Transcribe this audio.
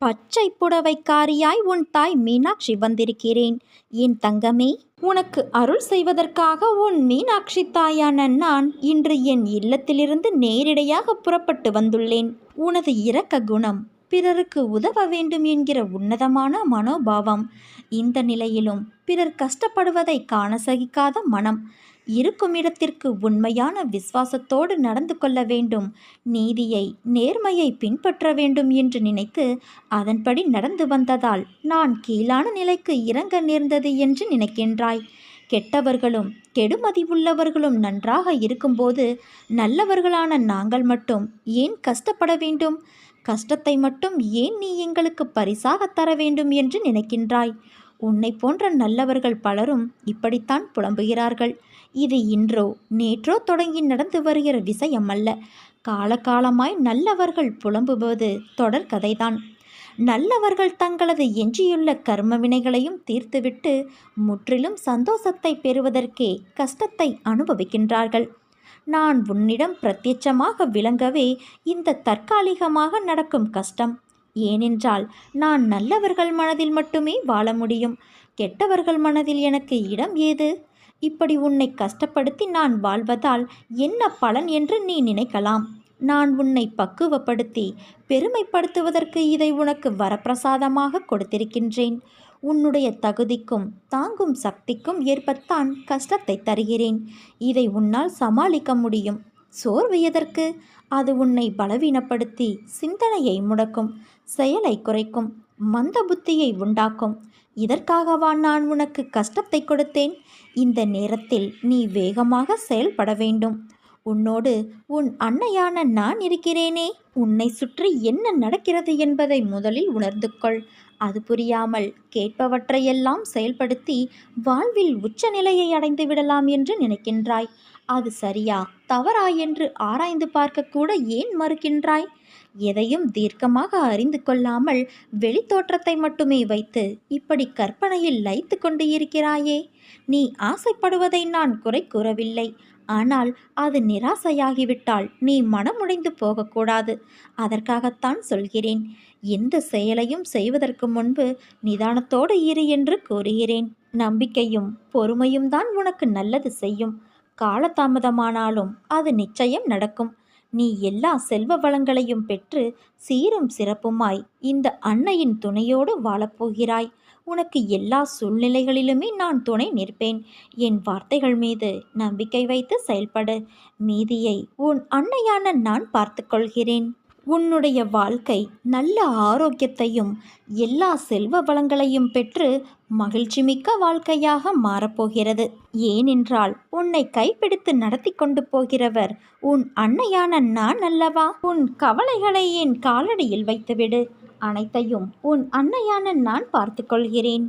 பச்சை புடவைக்காரியாய் உன் தாய் மீனாட்சி வந்திருக்கிறேன். என் தங்கமே, உனக்கு அருள் செய்வதற்காக உன் மீனாட்சி தாயான நான் இன்று என் இல்லத்திலிருந்து நேரிடையாக புறப்பட்டு வந்துள்ளேன். உனது இரக்க குணம், பிறருக்கு உதவ வேண்டும் என்கிற உன்னதமான மனோபாவம், இந்த நிலையிலும் பிறர் கஷ்டப்படுவதை காண சகிக்காத மனம், இருக்கும் இடத்திற்கு உண்மையான விசுவாசத்தோடு நடந்து கொள்ள வேண்டும், நீதியை நேர்மையை பின்பற்ற வேண்டும் என்று நினைத்து அதன்படி நடந்து வந்ததால் நான் கீழான நிலைக்கு இறங்க நேர்ந்தது என்று நினைக்கின்றாய். கெட்டவர்களும் கெடுமதி உள்ளவர்களும் நன்றாக இருக்கும்போது நல்லவர்களான நாங்கள் மட்டும் ஏன் கஷ்டப்பட வேண்டும்? கஷ்டத்தை மட்டும் ஏன் நீ எங்களுக்கு பரிசாக தர வேண்டும் என்று நினைக்கின்றாய்? உன்னை போன்ற நல்லவர்கள் பலரும் இப்படித்தான் புலம்புகிறார்கள். இது இன்றோ நேற்றோ தொடங்கி நடந்து வருகிற விஷயம் அல்ல. காலகாலமாய் நல்லவர்கள் புலம்புவது தொடர் கதைதான். நல்லவர்கள் தங்களது எஞ்சியுள்ள கர்ம வினைகளையும் தீர்த்துவிட்டு முற்றிலும் சந்தோஷத்தை பெறுவதற்கே கஷ்டத்தை அனுபவிக்கின்றார்கள். நான் உன்னிடம் பிரத்யட்சமாக விளங்கவே இந்த தற்காலிகமாக நடக்கும் கஷ்டம். ஏனென்றால் நான் நல்லவர்கள் மனதில் மட்டுமே வாழ முடியும். கெட்டவர்கள் மனதில் எனக்கு இடம் ஏது? இப்படி உன்னை கஷ்டப்படுத்தி நான் வாழ்வதால் என்ன பலன் என்று நீ நினைக்கலாம். நான் உன்னை பக்குவப்படுத்தி பெருமைப்படுத்துவதற்கு இதை உனக்கு வரப்பிரசாதமாக கொடுத்திருக்கின்றேன். உன்னுடைய தகுதிக்கும் தாங்கும் சக்திக்கும் ஏற்பத்தான் கஷ்டத்தை தருகிறேன். இதை உன்னால் சமாளிக்க முடியும். சோர்வு எதற்கு? அது உன்னை பலவீனப்படுத்தி சிந்தனையை முடக்கும், செயலை குறைக்கும், மந்த புத்தியை உண்டாக்கும். இதற்காகவா நான் உனக்கு கஷ்டத்தை கொடுத்தேன்? இந்த நேரத்தில் நீ வேகமாக செயல்பட வேண்டும். உன்னோடு உன் அன்னையான நான் இருக்கிறேனே. உன்னை சுற்றி என்ன நடக்கிறது என்பதை முதலில் உணர்ந்து கொள். அது புரியாமல் கேட்பவற்றையெல்லாம் செயல்படுத்தி வாழ்வில் உச்சநிலையை அடைந்து விடலாம் என்று நினைக்கின்றாய். அது சரியா தவறா என்று ஆராய்ந்து பார்க்கக்கூட ஏன் மறுக்கின்றாய்? எதையும் தீர்க்கமாக அறிந்து கொள்ளாமல் வெளித்தோற்றத்தை மட்டுமே வைத்து இப்படி கற்பனையில் லயித்து கொண்டு இருக்கிறாயே. நீ ஆசைப்படுவதை நான் குறை கூறவில்லை. ஆனால் அது நிராசையாகிவிட்டால் நீ மனமுடைந்து போகக்கூடாது. அதற்காகத்தான் சொல்கிறேன். எந்த செயலையும் செய்வதற்கு முன்பு நிதானத்தோடு இரு என்று கூறுகிறேன். நம்பிக்கையும் பொறுமையும் தான் உனக்கு நல்லது செய்யும். காலதாமதமானாலும் அது நிச்சயம் நடக்கும். நீ எல்லா செல்வ வளங்களையும் பெற்று சீரும் சிறப்புமாய் இந்த அன்னையின் துணையோடு வாழப்போகிறாய். உனக்கு எல்லா சூழ்நிலைகளிலுமே நான் துணை நிற்பேன். என் வார்த்தைகள் மீது நம்பிக்கை வைத்து செயல்படு. மீதியை உன் அன்னையான நான் பார்த்து கொள்கிறேன். உன்னுடைய வாழ்க்கை நல்ல ஆரோக்கியத்தையும் எல்லா செல்வ வளங்களையும் பெற்று மகிழ்ச்சிமிக்க வாழ்க்கையாக மாறப்போகிறது. ஏனென்றால் உன்னை கைப்பிடித்து நடத்தி கொண்டு போகிறவர் உன் அன்னையான நான் அல்லவா? உன் கவலைகளை என் காலடியில் வைத்துவிடு. அனைத்தையும் உன் அன்னையான நான் பார்த்து கொள்கிறேன்.